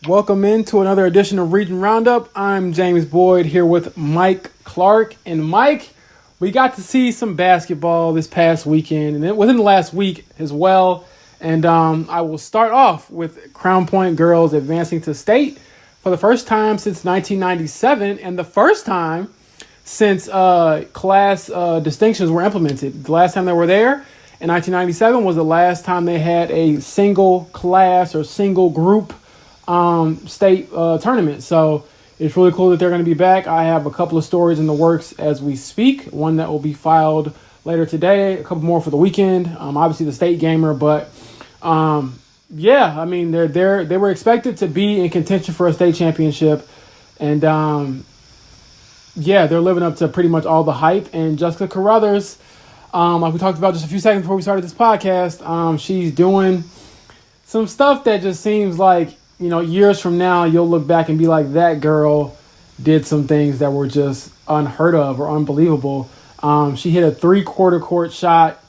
Welcome into another edition of Region Roundup. I'm James Boyd here with Mike Clark. And Mike, we got to see some basketball this past weekend and within the last week as well. And I will start off with Crown Point girls advancing to state for the first time since 1997 and the first time since class distinctions were implemented. The last time they were there in 1997 was the last time they had a single class or single group state tournament. So it's really cool that they're going to be back. I have a couple of stories in the works as we speak. One that will be filed later today, a couple more for the weekend. Obviously the state gamer, but yeah, I mean they were expected to be in contention for a state championship, and yeah, they're living up to pretty much all the hype. And Jessica Carruthers, like we talked about just a few seconds before we started this podcast, she's doing some stuff that just seems like, you know, years from now, you'll look back and be like, that girl did some things that were just unheard of or unbelievable. She hit a 3-quarter court shot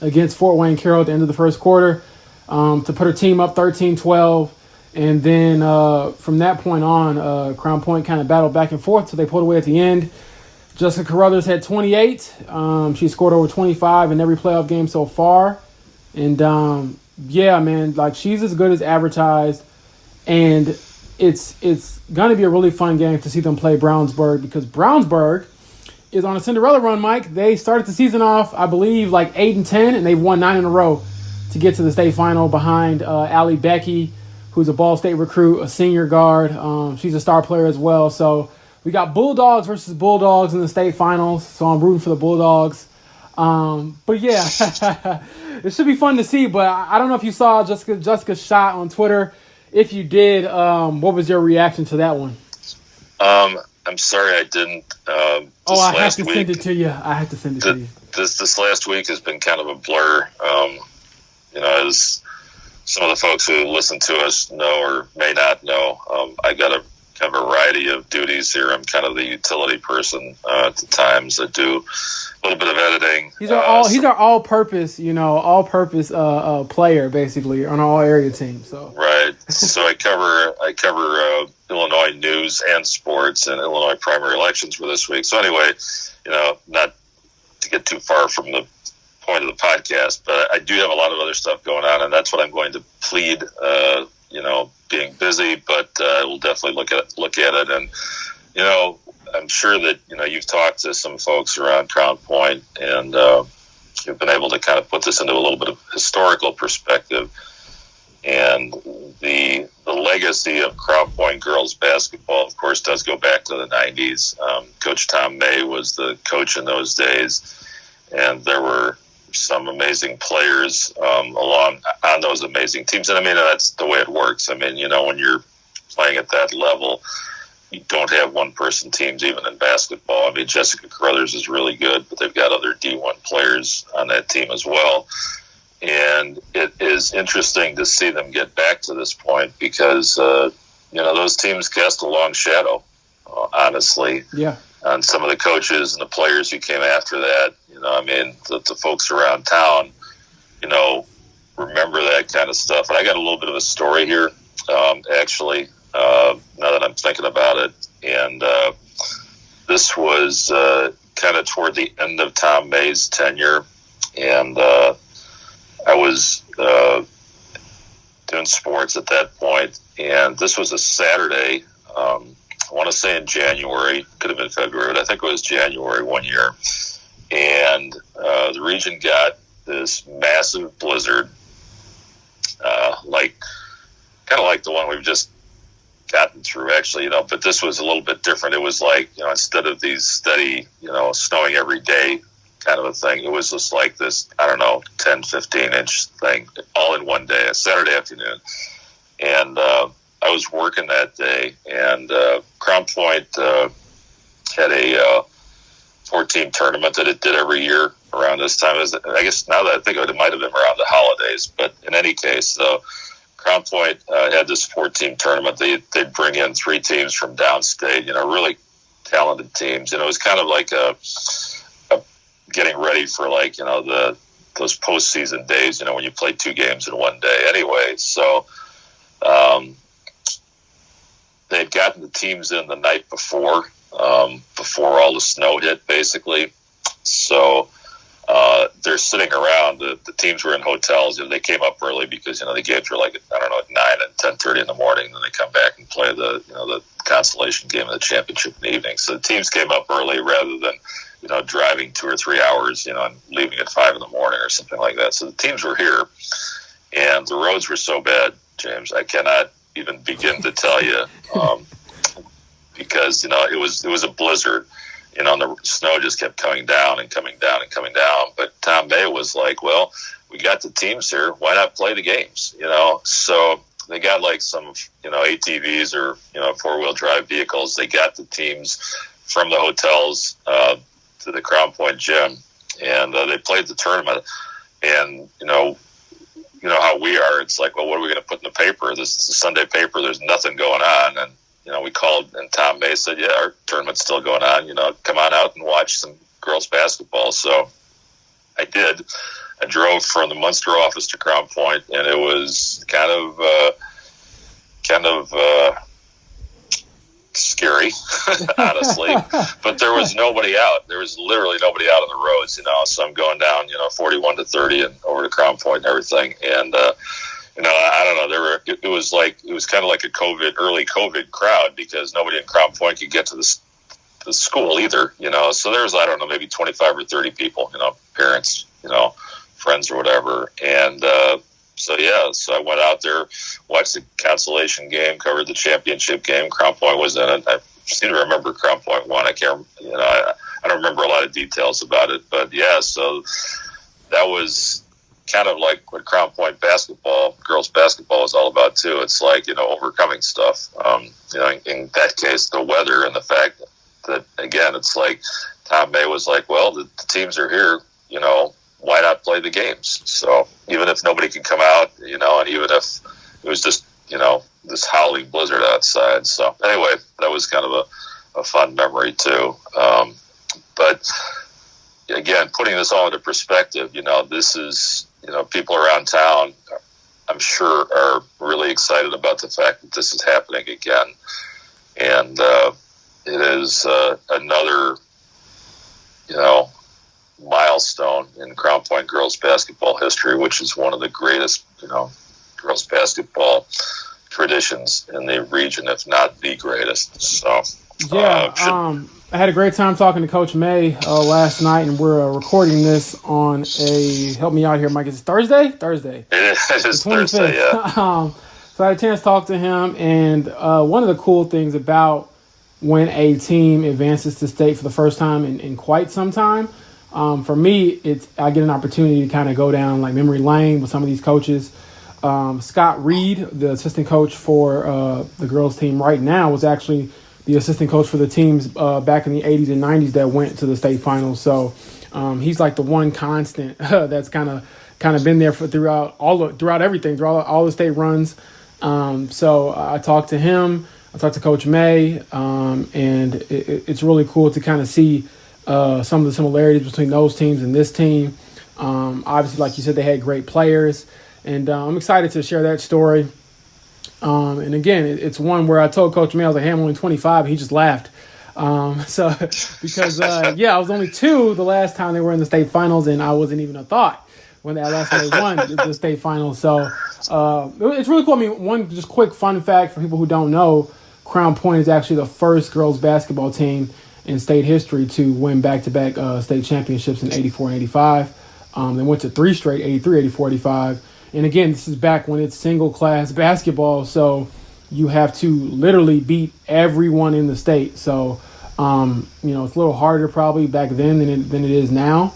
against Fort Wayne Carroll at the end of the first quarter to put her team up 13-12. And then from that point on, Crown Point kind of battled back and forth, so they pulled away at the end. Jessica Carruthers had 28. She scored over 25 in every playoff game so far. And yeah, man, like she's as good as advertised. And it's going to be a really fun game to see them play Brownsburg, because Brownsburg is on a Cinderella run, Mike. They started the season off, I believe, like 8-10, and they've won 9 in a row to get to the state final behind Allie Becky, who's a Ball State recruit, a senior guard. She's a star player as well. So we got Bulldogs versus Bulldogs in the state finals, so I'm rooting for the Bulldogs. But yeah, it should be fun to see. But I don't know if you saw Jessica's shot on Twitter. If you did, what was your reaction to that one? I'm sorry I didn't. I have to send it to you. I have to send it to you. This last week has been kind of a blur. You know, as some of the folks who listen to us know or may not know, I got a kind of a variety of duties here. I'm kind of the utility person at the times. I do a little bit of editing. He's our all-purpose, player basically on our all-area team. So right. So I cover Illinois news and sports and Illinois primary elections for this week. So anyway, you know, not to get too far from the point of the podcast, but I do have a lot of other stuff going on, and that's what I'm going to plead. You know, being busy, but we'll definitely look at it. And you know, I'm sure that, you know, you've talked to some folks around Crown Point, and you've been able to kind of put this into a little bit of historical perspective. And the legacy of Crown Point girls basketball, of course, does go back to the 90s. Coach Tom May was the coach in those days, and there were some amazing players on those amazing teams. And I mean, that's the way it works. I mean, you know, when you're playing at that level, you don't have one-person teams even in basketball. I mean, Jessica Carruthers is really good, but they've got other D1 players on that team as well. And it is interesting to see them get back to this point because, you know, those teams cast a long shadow, honestly, on some of the coaches and the players who came after that. You know, I mean, the folks around town, you know, remember that kind of stuff. And I got a little bit of a story here, actually, now that I'm thinking about it. And this was kind of toward the end of Tom May's tenure. And I was doing sports at that point. And this was a Saturday, I want to say in January, could have been February, but I think it was January one year. And the region got this massive blizzard, kind of like the one we've just gotten through, actually, you know, but this was a little bit different. It was like, you know, instead of these steady, you know, snowing every day kind of a thing, it was just like this, I don't know, 10, 15-inch thing all in one day, a Saturday afternoon. And I was working that day, and Crown Point had a 14 tournament that it did every year around this time. I guess now that I think of it, it might have been around the holidays, but in any case, Crown Point had this 14 tournament. They'd bring in 3 teams from downstate, you know, really talented teams. And it was kind of like a getting ready for, like, you know, those postseason days, you know, when you play 2 games in one day anyway. So teams in the night before all the snow hit, basically. So they're sitting around. The teams were in hotels. They came up early because the games were like, I don't know, at 9 and 10:30 in the morning. And then they come back and play the consolation game of the championship in the evening. So the teams came up early rather than driving 2 or 3 hours, and leaving at 5 in the morning or something like that. So the teams were here, and the roads were so bad, James, I cannot even begin to tell you, because it was a blizzard. And the snow just kept coming down and coming down and coming down. But Tom May was like, well, we got the teams here. Why not play the games? So they got like some, ATVs or, 4-wheel drive vehicles. They got the teams from the hotels to the Crown Point gym, and they played the tournament. And, how we are. It's like, well, what are we going to put in the paper? This is the Sunday paper. There's nothing going on. And, we called, and Tom May said, yeah, our tournament's still going on. Come on out and watch some girls basketball. So I did. I drove from the Munster office to Crown Point, and it was kind of scary, honestly. But there was nobody out. There was literally nobody out on the roads, So I'm going down, 41 to 30 and over to Crown Point and everything. And, I don't know. It was kind of like early COVID crowd, because nobody in Crown Point could get to the school either, So there was, I don't know, maybe 25 or 30 people, parents, friends or whatever. And so I went out there, watched the consolation game, covered the championship game. Crown Point was in it. I seem to remember Crown Point won. I can't, I don't remember a lot of details about it, but yeah. So that was kind of like what Crown Point girls basketball is all about too. It's like, overcoming stuff. In that case, the weather, and the fact that, again, it's like Tom May was like, well, the teams are here, why not play the games? So even if nobody could come out, and even if it was just, this howling blizzard outside. So anyway, that was kind of a fun memory too. But again, putting this all into perspective, this is, people around town, I'm sure, are really excited about the fact that this is happening again. And it is another, milestone in Crown Point girls basketball history, which is one of the greatest, girls basketball traditions in the region, if not the greatest. So, yeah, I had a great time talking to Coach May last night, and we're recording this on help me out here, Mike, is it Thursday? Thursday. It is Thursday, yeah. So I had a chance to talk to him, and one of the cool things about when a team advances to state for the first time in quite some time, for me, I get an opportunity to kind of go down like memory lane with some of these coaches. Scott Reed, the assistant coach for the girls team right now, was actually the assistant coach for the teams back in the 80s and 90s that went to the state finals. So he's like the one constant that's kind of been there throughout everything, throughout all the state runs. So I talked to him. I talked to Coach May, and it's really cool to kind of see some of the similarities between those teams and this team. Obviously, like you said, they had great players, and I'm excited to share that story. And again, it's one where I told Coach May, I was like, hey, I'm only 25. And he just laughed. Because I was only 2 the last time they were in the state finals, and I wasn't even a thought when last time they won the state finals. So it's really cool. I mean, one just quick fun fact for people who don't know, Crown Point is actually the first girls basketball team in state history to win back-to-back state championships in 84 and 85. They went to 3 straight, 83, 84, 85. And again, this is back when it's single-class basketball, so you have to literally beat everyone in the state. So, it's a little harder probably back then than it is now.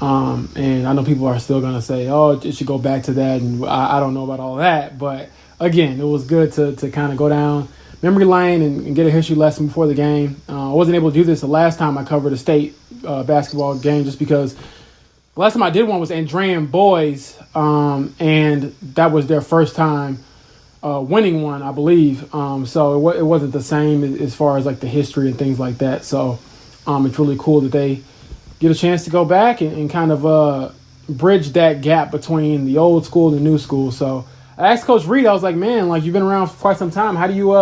And I know people are still going to say, oh, it should go back to that, and I don't know about all that. But, again, it was good to kind of go down memory lane and get a history lesson before the game. I wasn't able to do this the last time I covered a state basketball game just because the last time I did one was Andrean boys, and that was their first time winning one, I believe. So it wasn't the same as far as like the history and things like that. So it's really cool that they get a chance to go back and kind of bridge that gap between the old school and the new school. So I asked Coach Reed, I was like, man, like you've been around for quite some time. How do you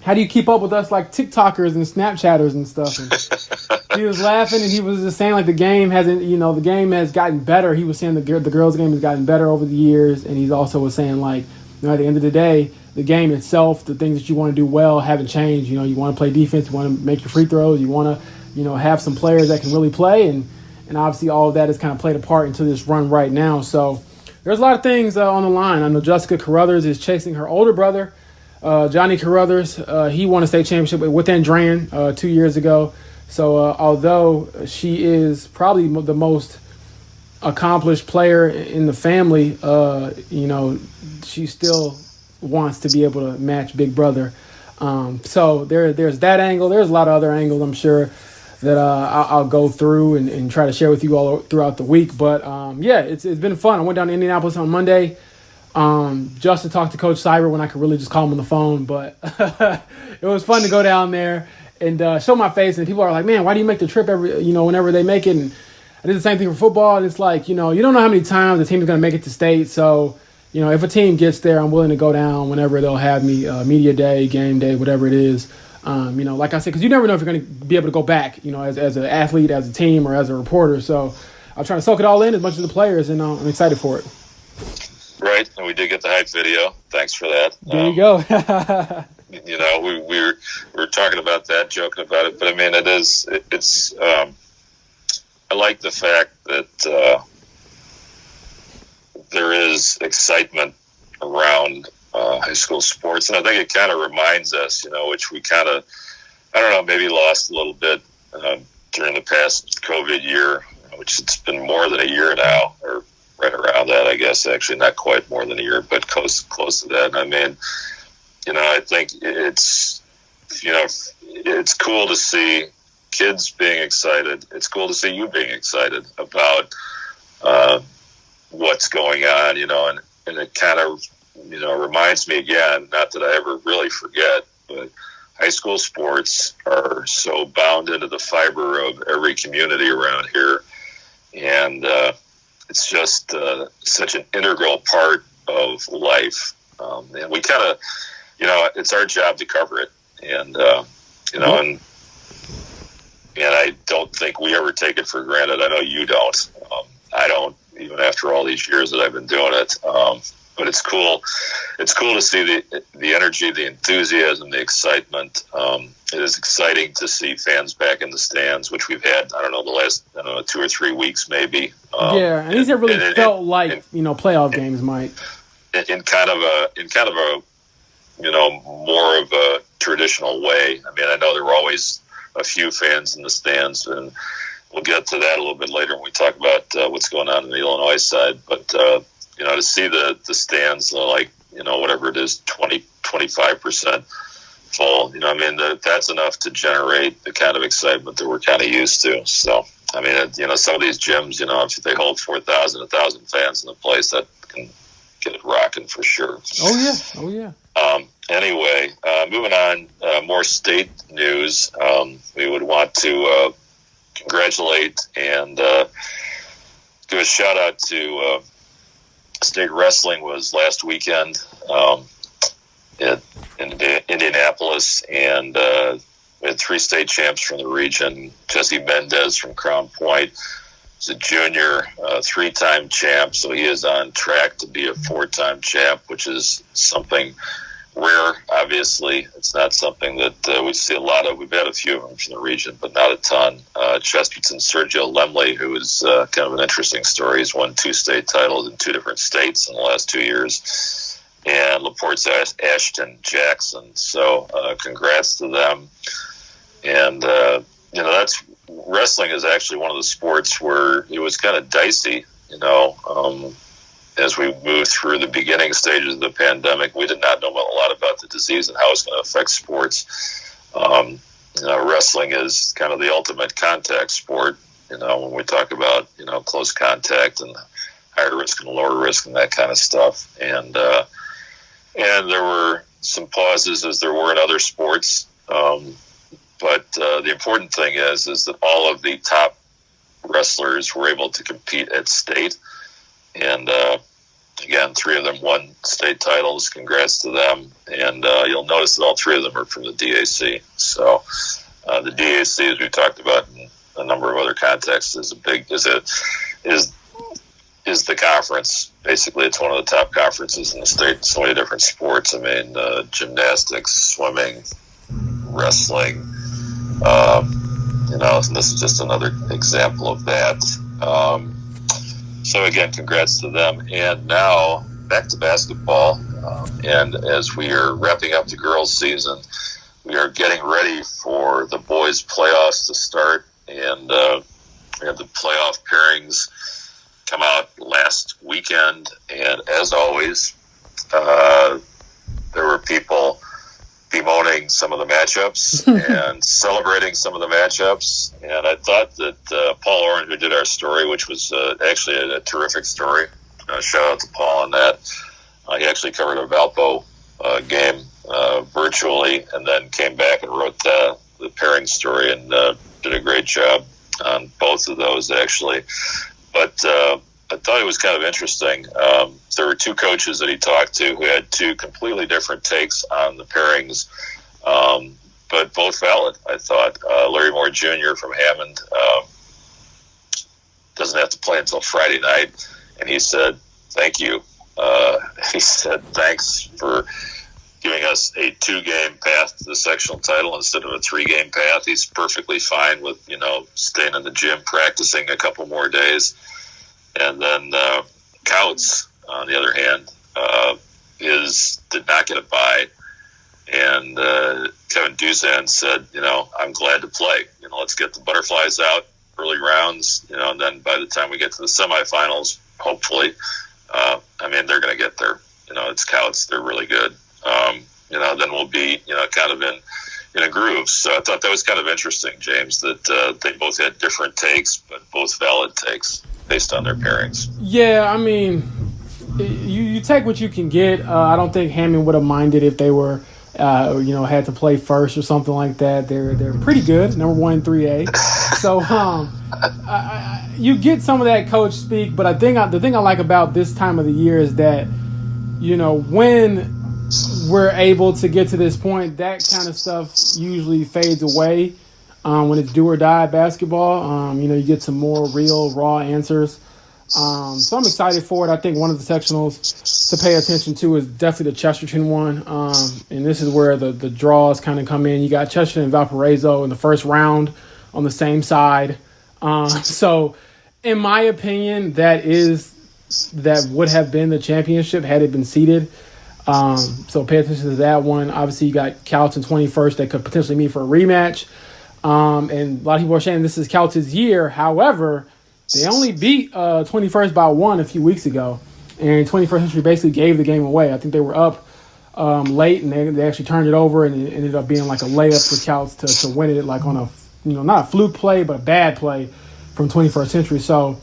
how do you keep up with us like TikTokers and Snapchatters and stuff? And he was laughing, and he was just saying like the game has gotten better. He was saying the girls' game has gotten better over the years, and he also was saying like, at the end of the day, the game itself, the things that you want to do well haven't changed. You want to play defense, you want to make your free throws, you want to have some players that can really play, and obviously all of that has kind of played a part into this run right now. So there's a lot of things on the line. I know Jessica Carruthers is chasing her older brother, Johnny Carruthers. He won a state championship with Andran 2 years ago. So although she is probably the most accomplished player in the family, she still wants to be able to match Big Brother. So there's that angle. There's a lot of other angles, I'm sure, that I'll go through and try to share with you all throughout the week. But it's been fun. I went down to Indianapolis on Monday just to talk to Coach Cyber when I could really just call him on the phone. But it was fun to go down there and show my face. And people are like, man, why do you make the trip whenever they make it? And I did the same thing for football. And it's like, you don't know how many times the team is going to make it to state. So, if a team gets there, I'm willing to go down whenever they'll have me, media day, game day, whatever it is. Like I said, because you never know if you're going to be able to go back, as an athlete, as a team, or as a reporter. So I'm trying to soak it all in as much as the players, and I'm excited for it. Right, and we did get the hype video. Thanks for that. There you go. We were talking about that, joking about it, but I mean, it's. I like the fact that there is excitement around high school sports, and I think it kind of reminds us, which we kind of, I don't know, maybe lost a little bit during the past COVID year, which it's been more than a year now, or right around that, I guess. Actually, not quite more than a year, but close to that. I mean, I think it's cool to see kids being excited. It's cool to see you being excited about what's going on, and it kind of, reminds me again, not that I ever really forget, but high school sports are so bound into the fiber of every community around here. And it's just such an integral part of life. And we kind of, it's our job to cover it. And, and I don't think we ever take it for granted. I know you don't. I don't, even after all these years that I've been doing it. But it's cool. It's cool to see the energy, the enthusiasm, the excitement. It is exciting to see fans back in the stands, which we've had, the last 2 or 3 weeks maybe. And these have really felt like playoff games might. In kind of a more of a traditional way. I mean, I know there were always a few fans in the stands, and we'll get to that a little bit later when we talk about what's going on in the Illinois side. But to see the stands whatever it is, 20-25% full. That's enough to generate the kind of excitement that we're kind of used to. So, I mean, some of these gyms, if they hold 4,000, 1,000 fans in the place, that can get it rocking for sure. Oh yeah. Anyway, moving on, more state news. We would want to congratulate and do a shout out to state wrestling was last weekend in Indianapolis, and we had 3 state champs from the region. Jesse Mendez from Crown Point is a junior, 3-time champ, so he is on track to be a 4-time champ, which is something rare. Obviously, it's not something that we see a lot of. We've had a few of them from the region, but not a ton. Chesterton's Sergio Lemley, who is kind of an interesting story. He's won 2 state titles in 2 different states in the last 2 years. And LaPorte's Ashton Jackson. So congrats to them. And, that's wrestling is actually one of the sports where it was kind of dicey, as we moved through the beginning stages of the pandemic. We did not know a lot about the disease and how it's going to affect sports. Wrestling is kind of the ultimate contact sport, when we talk about, close contact and higher risk and lower risk and that kind of stuff. And there were some pauses as there were in other sports. But the important thing is that all of the top wrestlers were able to compete at state. And Again, 3 of them won state titles. Congrats to them. And you'll notice that all 3 of them are from the DAC. So the DAC, as we talked about in a number of other contexts, is the conference. Basically, it's one of the top conferences in the state. So many different sports. I mean, gymnastics, swimming, wrestling. And this is just another example of that. So again, congrats to them. And now back to basketball. And as we are wrapping up the girls' season, we are getting ready for the boys' playoffs to start. And we have the playoff pairings come out last weekend. And as always, there were people bemoaning some of the matchups and celebrating some of the matchups. And I thought that Paul Oren, who did our story, which was actually a terrific story, shout out to Paul on that. He actually covered a Valpo game virtually and then came back and wrote the pairing story and did a great job on both of those, actually. But I thought it was kind of interesting. There were 2 coaches that he talked to who had 2 completely different takes on the pairings, but both valid, I thought. Larry Moore Jr. from Hammond doesn't have to play until Friday night, and he said, thank you. He said, thanks for giving us a 2-game path to the sectional title instead of a 3-game path. He's perfectly fine with, staying in the gym, practicing a couple more days. And then Couts, on the other hand, did not get a bye. And Kevin Duzan said, I'm glad to play. Let's get the butterflies out, early rounds, and then by the time we get to the semifinals, hopefully, they're going to get there. It's Couts. They're really good. Then we'll be, kind of in a groove. So I thought that was kind of interesting, James, that they both had different takes, but both valid takes based on their pairings. Yeah, you take what you can get. I don't think Hammond would have minded if they were, had to play first or something like that. They're pretty good, number 1 in 3A. So you get some of that coach speak, but I think the thing I like about this time of the year is that, when we're able to get to this point, that kind of stuff usually fades away. When it's do or die basketball, you get some more real, raw answers. So I'm excited for it. I think one of the sectionals to pay attention to is definitely the Chesterton one. And this is where the draws kind of come in. You got Chesterton and Valparaiso in the first round on the same side. So in my opinion, that would have been the championship had it been seeded. So pay attention to that one. Obviously, you got Calton 21st that could potentially meet for a rematch. And a lot of people are saying this is Calton's year. However, they only beat 21st by 1 a few weeks ago. And 21st Century basically gave the game away. I think they were up late, and they actually turned it over, and it ended up being like a layup for Calts to win it, like on a, not a fluke play, but a bad play from 21st Century. So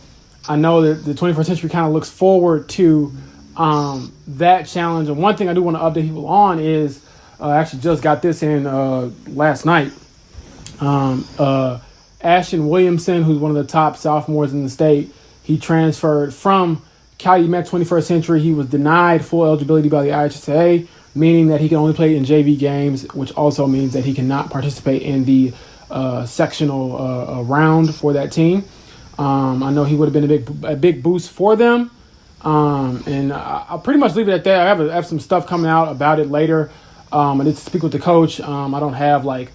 I know that the 21st Century kind of looks forward to that challenge. And one thing I do want to update people on is I actually just got this in last night. Ashton Williamson, who's one of the top sophomores in the state, he transferred from Calumet 21st Century. He was denied full eligibility by the IHSA, meaning that he can only play in JV games, which also means that he cannot participate in the sectional round for that team. I know he would have been a big boost for them. And I'll pretty much leave it at that. I have some stuff coming out about it later. I did speak with the coach. I don't have like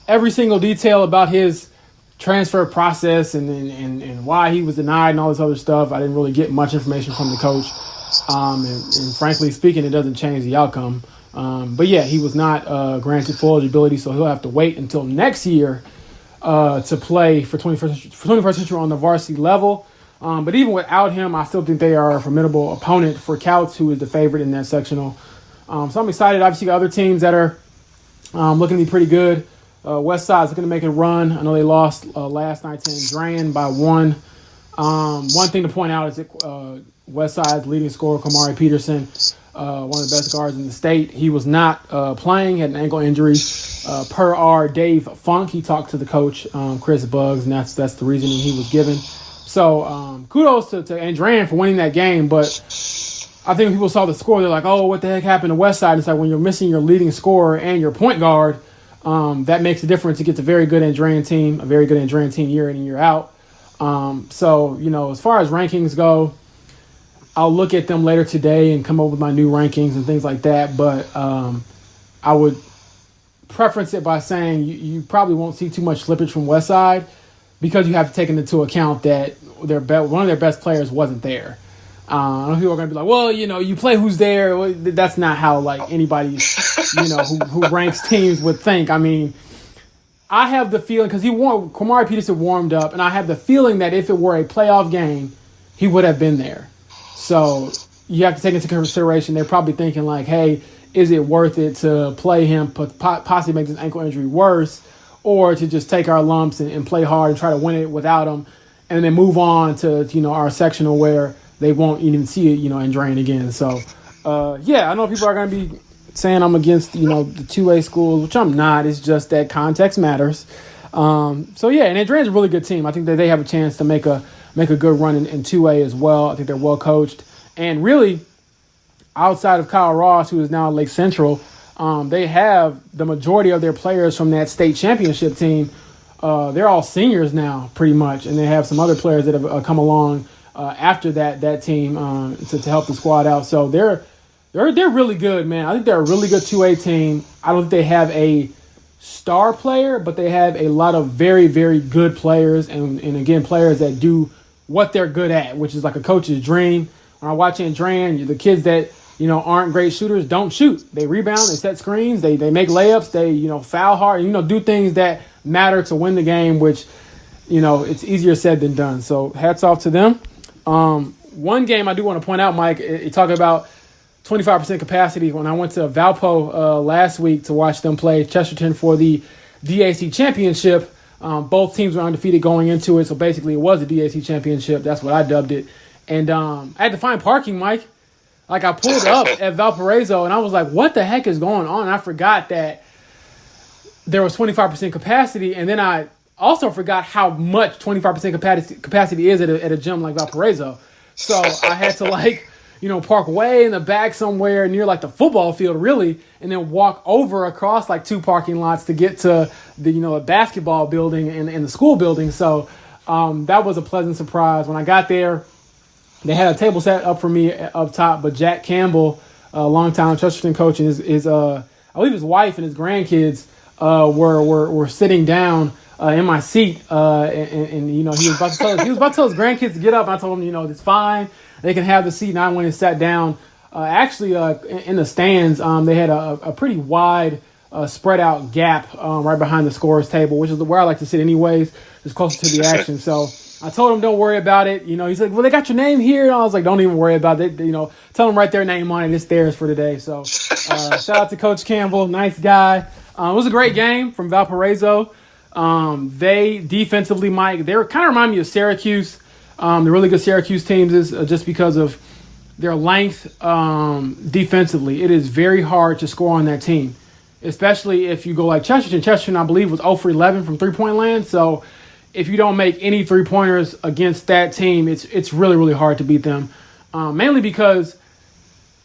every single detail about his transfer process and why he was denied and all this other stuff. I didn't really get much information from the coach. And frankly speaking, it doesn't change the outcome. But yeah, he was not granted full eligibility, so he'll have to wait until next year to play for 21st Century on the varsity level. But even without him, I still think they are a formidable opponent for Couts, who is the favorite in that sectional. So I'm excited. Obviously, got other teams that are looking to be pretty good. West Side's looking to make a run. I know they lost last night to Andrean by 1. One thing to point out is that West Side's leading scorer, Kamari Peterson, one of the best guards in the state, he was not playing, had an ankle injury. Per our Dave Funk, he talked to the coach, Chris Buggs, and that's the reasoning he was given. So kudos to Andrean for winning that game, but I think when people saw the score, they're like, oh, what the heck happened to Westside? It's like when you're missing your leading scorer and your point guard, that makes a difference. It gets a very good Andrean team year in and year out. So, as far as rankings go, I'll look at them later today and come up with my new rankings and things like that. But I would preference it by saying you probably won't see too much slippage from Westside because you have to take into account that one of their best players wasn't there. I know people are going to be like, well, you play who's there. Well, that's not how like anybody, who ranks teams would think. I mean, I have the feeling because Kamari Peterson warmed up, and I have the feeling that if it were a playoff game, he would have been there. So you have to take into consideration they're probably thinking like, hey, is it worth it to play him, possibly make this ankle injury worse, or to just take our lumps and play hard and try to win it without him, and then move on to our sectional where they won't even see it, and drain again. So, I know people are going to be saying I'm against, the 2A schools, which I'm not. It's just that context matters. And Drain's a really good team. I think that they have a chance to make a good run in 2A as well. I think they're well coached. And really, outside of Kyle Ross, who is now at Lake Central, they have the majority of their players from that state championship team. They're all seniors now, pretty much. And they have some other players that have come along after that team to help the squad out. So they're really good, man. I think they're a really good 2A team. I don't think they have a star player, but they have a lot of very, very good players and again, players that do what they're good at, which is like a coach's dream. When I watch Andran, the kids that, aren't great shooters don't shoot. They rebound, they set screens, they make layups, they, foul hard, do things that matter to win the game, which, it's easier said than done. So hats off to them. One game I do want to point out, Mike, you talk about 25% capacity. When I went to Valpo last week to watch them play Chesterton for the DAC championship, both teams were undefeated going into it. So basically it was a DAC championship. That's what I dubbed it. And I had to find parking, Mike. Like I pulled up at Valparaiso and I was like, what the heck is going on? And I forgot that there was 25% capacity. And then I also forgot how much 25% capacity is at a gym like Valparaiso. So I had to park way in the back somewhere near like the football field really, and then walk over across like 2 parking lots to get to the basketball building and the school building. So that was a pleasant surprise. When I got there, they had a table set up for me up top, but Jack Campbell, a longtime Chesterton coach, and his I believe his wife and his grandkids were sitting down in my seat, and he was about to tell his grandkids to get up. And I told him, it's fine, they can have the seat. And I went and sat down. In the stands, they had a pretty wide spread out gap right behind the scorer's table, which is where I like to sit anyways, just closer to the action. So I told him, don't worry about it. He's like, well, they got your name here. And I was like, don't even worry about it. Tell them write their name on it. It's theirs for today. So shout out to Coach Campbell. Nice guy. It was a great game from Valparaiso. They defensively, Mike, they kind of remind me of Syracuse. The really good Syracuse teams is just because of their length defensively. It is very hard to score on that team, especially if you go like Chesterton. Chesterton, I believe, was 0 for 11 from three-point land. So if you don't make any three-pointers against that team, it's really, really hard to beat them. Mainly because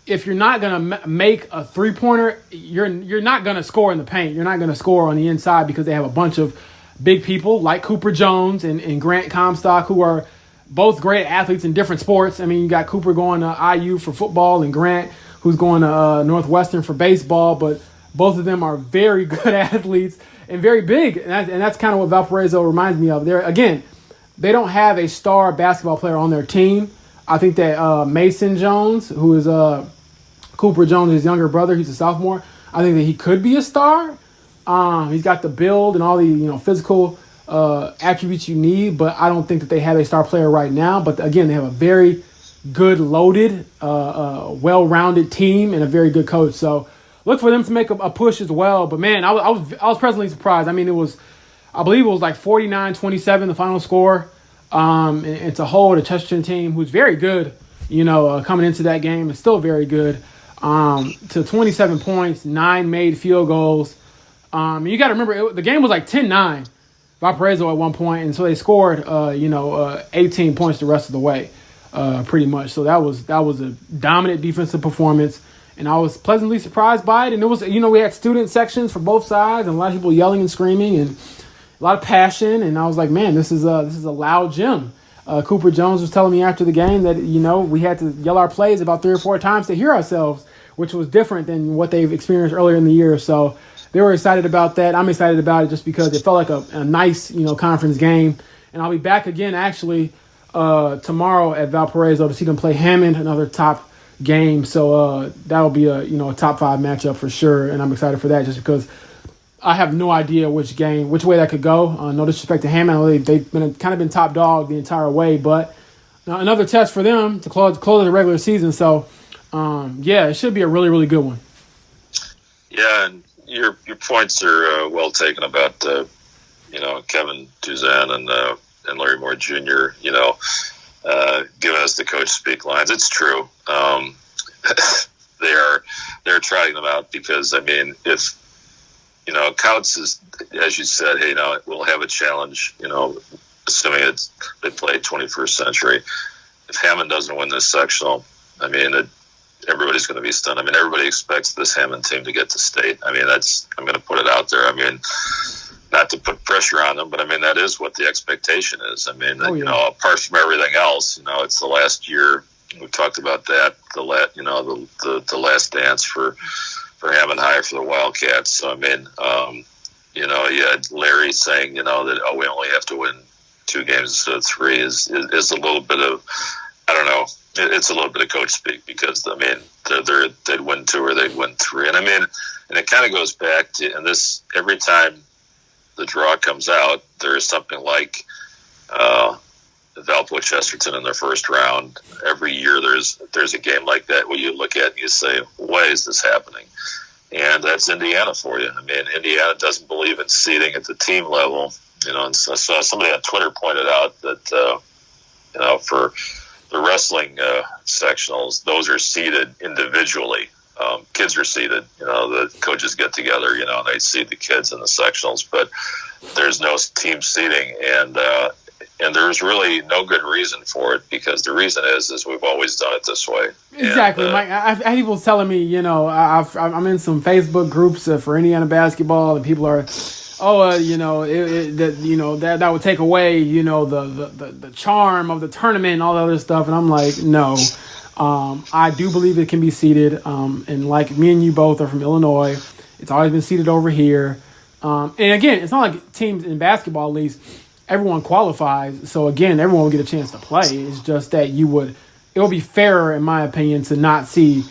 if you're not going to make a three-pointer, you're not going to score in the paint. You're not going to score on the inside because they have a bunch of big people like Cooper Jones and Grant Comstock, who are both great athletes in different sports. I mean, you got Cooper going to IU for football and Grant, who's going to Northwestern for baseball, but both of them are very good athletes and very big. And that's kind of what Valparaiso reminds me of. They don't have a star basketball player on their team. I think that Mason Jones, who is Cooper Jones' younger brother, he's a sophomore. I think that he could be a star. He's got the build and all the physical attributes you need, but I don't think that they have a star player right now. But again, they have a very good, loaded, well-rounded team and a very good coach. So look for them to make a push as well. But man, I was pleasantly surprised. I mean, I believe it was like 49-27 the final score. And it's a hold a Chesterton team who's very good. Coming into that game is still very good. To 27 points, 9 made field goals. You got to remember, the game was like 10-9, Valparaiso at one point, and so they scored, 18 points the rest of the way. pretty much. So that was a dominant defensive performance, and I was pleasantly surprised by it. And it was, we had student sections for both sides, and a lot of people yelling and screaming, and a lot of passion. And I was like, man, this is a loud gym. Cooper Jones was telling me after the game that we had to yell our plays about 3 or 4 times to hear ourselves, which was different than what they've experienced earlier in the year. So they were excited about that. I'm excited about it just because it felt like a nice conference game. And I'll be back again actually tomorrow at Valparaiso to see them play Hammond, another top game. So that'll be a top 5 matchup for sure. And I'm excited for that just because I have no idea which way that could go. No disrespect to Hammond, they've been top dog the entire way, but another test for them to close the regular season. So, it should be a really, really good one. Yeah, and your points are well taken about Kevin Duzan and Larry Moore Jr. Giving us the coach speak lines. It's true. They're trying them out because if Couts is, as you said, hey, we'll have a challenge, assuming they play 21st century. If Hammond doesn't win this sectional, everybody's going to be stunned. Everybody expects this Hammond team to get to state. I'm going to put it out there. Not to put pressure on them, but that is what the expectation is. Apart from everything else, it's the last year. We talked about that. The last dance for Hammond High for the Wildcats. So you had Larry saying that we only have to win 2 games instead of 3 is a little bit of, I don't know. It's a little bit of coach speak because they'd win 2 or they'd win 3, and it kind of goes back to, and this every time the draw comes out, there is something like Valpo Chesterton in their first round. Every year there's a game like that where you look at and you say, why is this happening? And that's Indiana for you. Indiana doesn't believe in seeding at the team level. And so somebody on Twitter pointed out that for the wrestling sectionals, those are seeded individually. Kids are seeded. The coaches get together, and they seed the kids in the sectionals, but there's no team seeding, and there's really no good reason for it, because the reason is we've always done it this way. Exactly, and, Mike. I had people telling me, I'm in some Facebook groups for Indiana basketball, and people are, that would take away, the charm of the tournament and all the other stuff, and I'm like, no. I do believe it can be seeded, and like me and you both are from Illinois, it's always been seeded over here. And again, it's not like teams in basketball, at least, everyone qualifies. So again, everyone will get a chance to play. It's just that it will be fairer, in my opinion, to not see,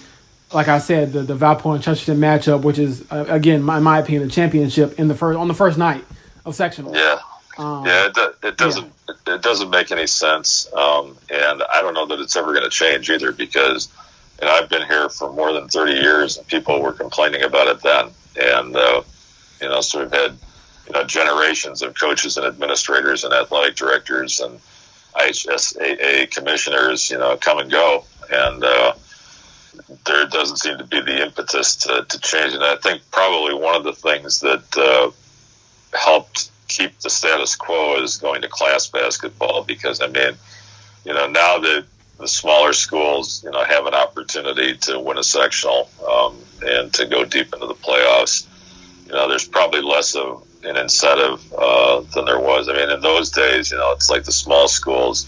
like I said, the Valpo and Chesterton matchup, which is again, in my opinion, the championship on the first night of sectional. Yeah. It doesn't make any sense, and I don't know that it's ever going to change either, because I've been here for more than 30 years, and people were complaining about it then, and so we've had generations of coaches and administrators and athletic directors and IHSAA commissioners come and go, and there doesn't seem to be the impetus to change it. And I think probably one of the things that helped keep the status quo is going to class basketball, because now that the smaller schools have an opportunity to win a sectional and to go deep into the playoffs, there's probably less of an incentive than there was. In those days, it's like the small schools,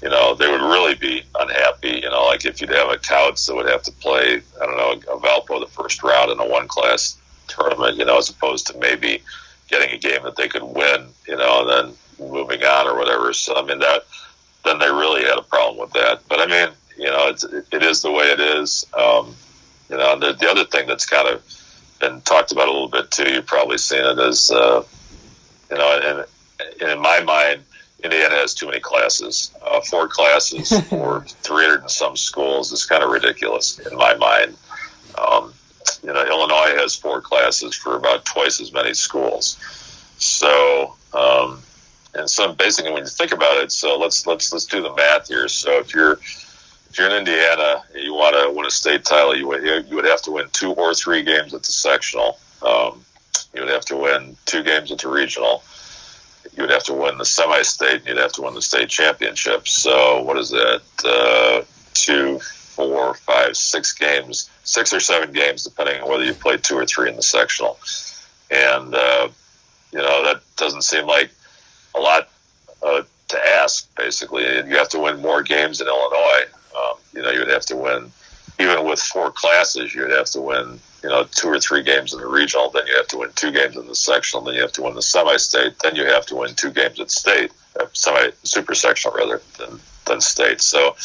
they would really be unhappy, like if you'd have a Couts that would have to play, I don't know, a Valpo the first round in a one-class tournament, as opposed to maybe getting a game that they could win, and then moving on or whatever. So, then they really had a problem with that. But, it is the way it is. The other thing that's kind of been talked about a little bit, too, you've probably seen it, is, in my mind, Indiana has too many classes. 4 classes for 300 and some schools is kind of ridiculous, in my mind. Illinois has 4 classes for about twice as many schools. So, and so basically, when you think about it, so let's do the math here. So if you're in Indiana and you want to win a state title, you would have to win 2 or 3 games at the sectional. You would have to win 2 games at the regional, you would have to win the semi-state, and you'd have to win the state championship. So what is that? 2, 4, 5, 6 games, 6 or 7 games, depending on whether you play 2 or 3 in the sectional. And that doesn't seem like a lot to ask. Basically, you have to win more games in Illinois. You would have to win, even with 4 classes, you would have to win 2 or 3 games in the regional, then you have to win 2 games in the sectional, then you have to win the semi-state, then you have to win 2 games at state, super sectional rather than state. So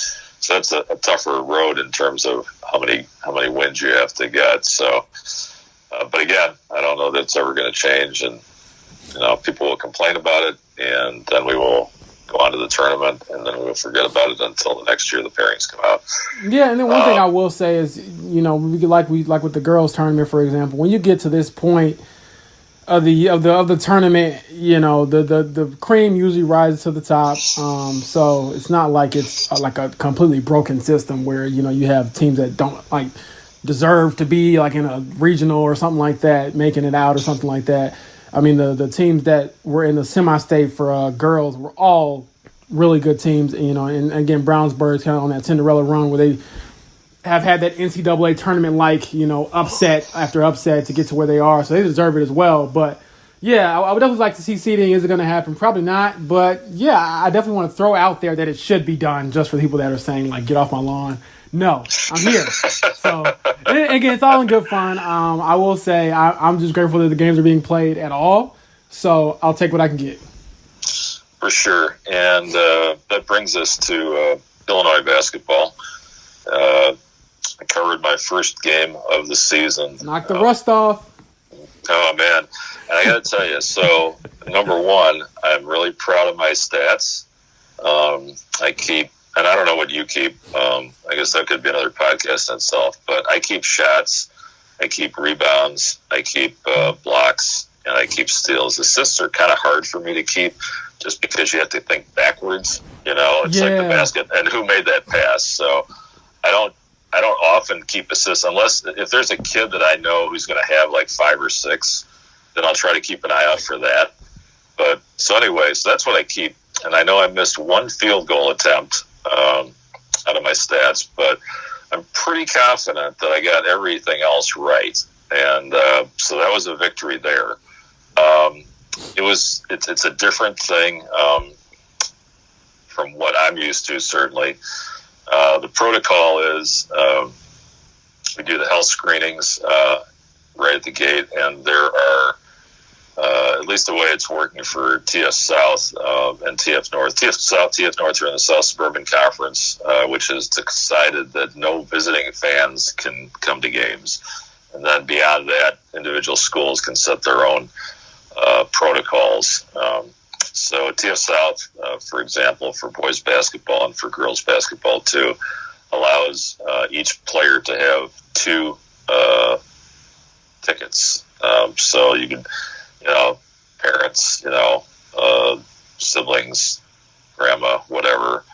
that's a tougher road in terms of how many wins you have to get. So, but again, I don't know that it's ever going to change, and people will complain about it, and then we will go on to the tournament, and then we'll forget about it until the next year the pairings come out. Yeah, and then one thing I will say is, like with the girls tournament, for example, when you get to this point of the tournament, the cream usually rises to the top. So it's not like it's like a completely broken system where you have teams that don't deserve to be like in a regional or something like that, making it out or something like that. I mean, the teams that were in the semi-state for girls were all really good teams, and again, Brownsburg's kind of on that Cinderella run where they have had that NCAA tournament-like, upset after upset to get to where they are, so they deserve it as well. But, yeah, I would definitely like to see seeding. Is it going to happen? Probably not, but, yeah, I definitely want to throw out there that it should be done just for the people that are saying, get off my lawn. No, I'm here. So, and again, it's all in good fun. I will say I'm just grateful that the games are being played at all. So I'll take what I can get. For sure. And that brings us to Illinois basketball. I covered my first game of the season. Knock the rust off. Oh, man. And I got to tell you, so number one, I'm really proud of my stats. I keep, and I don't know what you keep. I guess that could be another podcast in itself. But I keep shots, I keep rebounds, I keep blocks, and I keep steals. Assists are kind of hard for me to keep, just because you have to think backwards. It's like the basket and who made that pass. So I don't often keep assists unless if there's a kid that I know who's going to have 5 or 6, then I'll try to keep an eye out for that. But so anyways, that's what I keep. And I know I missed 1 field goal attempt out of my stats, but I'm pretty confident that I got everything else right. And so that was a victory there. It's a different thing from what I'm used to, certainly. The protocol is we do the health screenings right at the gate, and there are, at least the way it's working for TF South and TF North. TF South, TF North are in the South Suburban Conference, which has decided that no visiting fans can come to games. And then beyond that, individual schools can set their own protocols. So TF South, for example, for boys basketball and for girls basketball too, allows each player to have 2 tickets. So you can, parents, siblings, grandma, whatever,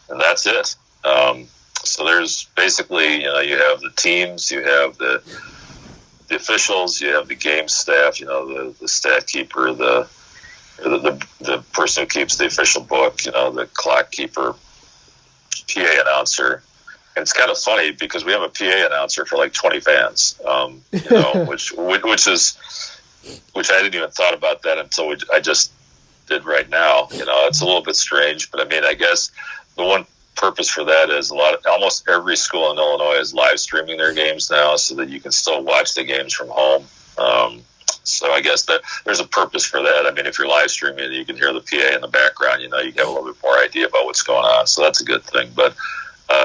and that's it. So there's basically, you have the teams, you have the officials, you have the game staff, the stat keeper, the person who keeps the official book, the clock keeper, PA announcer. And it's kind of funny because we have a PA announcer for 20 fans, which I didn't even thought about that until I just did right now. It's a little bit strange, but I mean, I guess the one purpose for that is almost every school in Illinois is live streaming their games now, so that you can still watch the games from home. So I guess that there's a purpose for that. I mean, if you're live streaming, you can hear the PA in the background. You have a little bit more idea about what's going on. So that's a good thing. But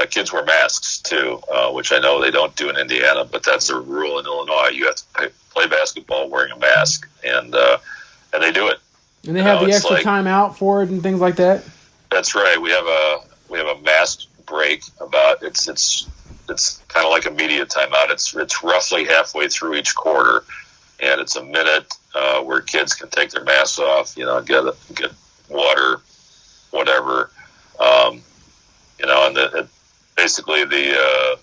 kids wear masks too, which I know they don't do in Indiana, but that's a rule in Illinois. You have to play basketball wearing a mask, and they do it. And they have the extra time out for it and things like that. That's right. We have a mask break. About it's kind of like a media timeout. It's roughly halfway through each quarter, and it's a minute where kids can take their masks off. Get water, whatever. And basically the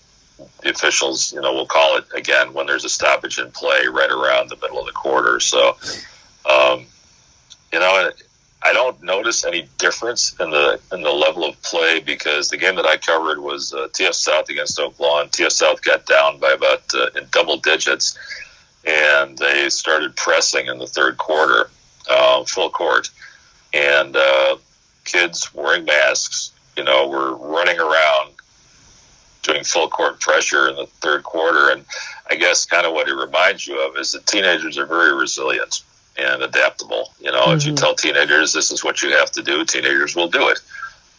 officials, will call it again when there's a stoppage in play right around the middle of the quarter. So, notice any difference in the level of play? Because the game that I covered was TF South against Oak Lawn. TF South got down by about in double digits, and they started pressing in the third quarter, full court, and kids wearing masks, were running around doing full court pressure in the third quarter. And I guess kind of what it reminds you of is that teenagers are very resilient and adaptable. If you tell teenagers this is what you have to do, teenagers will do it.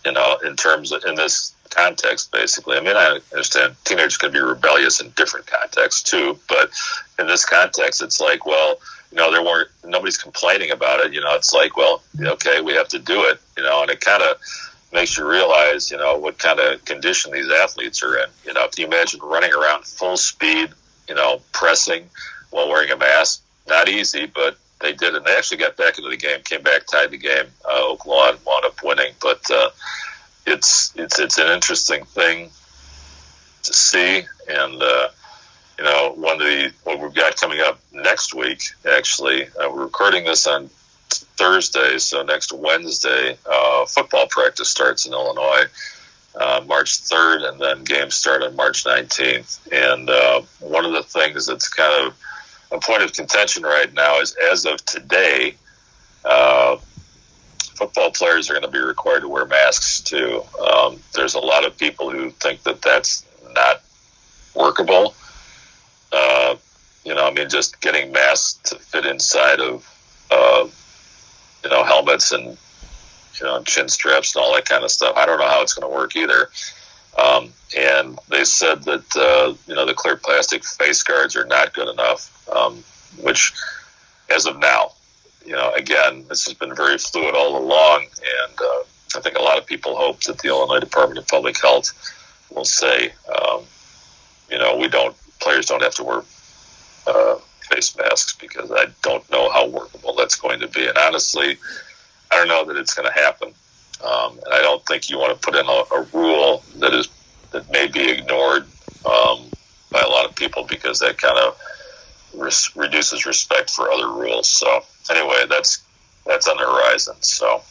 In this context, basically. I mean, I understand teenagers can be rebellious in different contexts too, but in this context, it's like, well, nobody's complaining about it. It's like, well, okay, we have to do it. And it kind of makes you realize, what kind of condition these athletes are in. Can you imagine running around full speed, pressing while wearing a mask? Not easy, but they did, and they actually got back into the game, came back, tied the game. Oak Lawn wound up winning, but it's an interesting thing to see, and what we've got coming up next week. Actually, we're recording this on Thursday, so next Wednesday, football practice starts in Illinois, March 3rd, and then games start on March 19th. And one of the things that's kind of a point of contention right now is, as of today, football players are going to be required to wear masks too. There's a lot of people who think that that's not workable. Just getting masks to fit inside of helmets and chin straps and all that kind of stuff. I don't know how it's going to work either. And they said that the clear plastic face guards are not good enough, which, as of now, again, this has been very fluid all along, and I think a lot of people hope that the Illinois Department of Public Health will say, players don't have to wear face masks, because I don't know how workable that's going to be. And honestly, I don't know that it's going to happen. And I don't think you want to put in a rule that may be ignored by a lot of people, because that kind of reduces respect for other rules. So anyway, that's on the horizon. So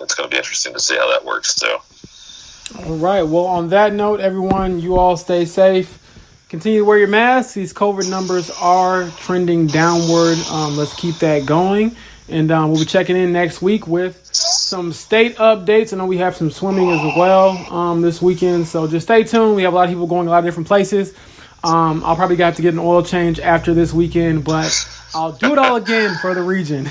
it's going to be interesting to see how that works too. All right. Well, on that note, everyone, you all stay safe. Continue to wear your masks. These COVID numbers are trending downward. Let's keep that going. And we'll be checking in next week with some state updates. I know we have some swimming as well this weekend. So just stay tuned. We have a lot of people going a lot of different places. I'll probably have to get an oil change after this weekend, but I'll do it all again for the region.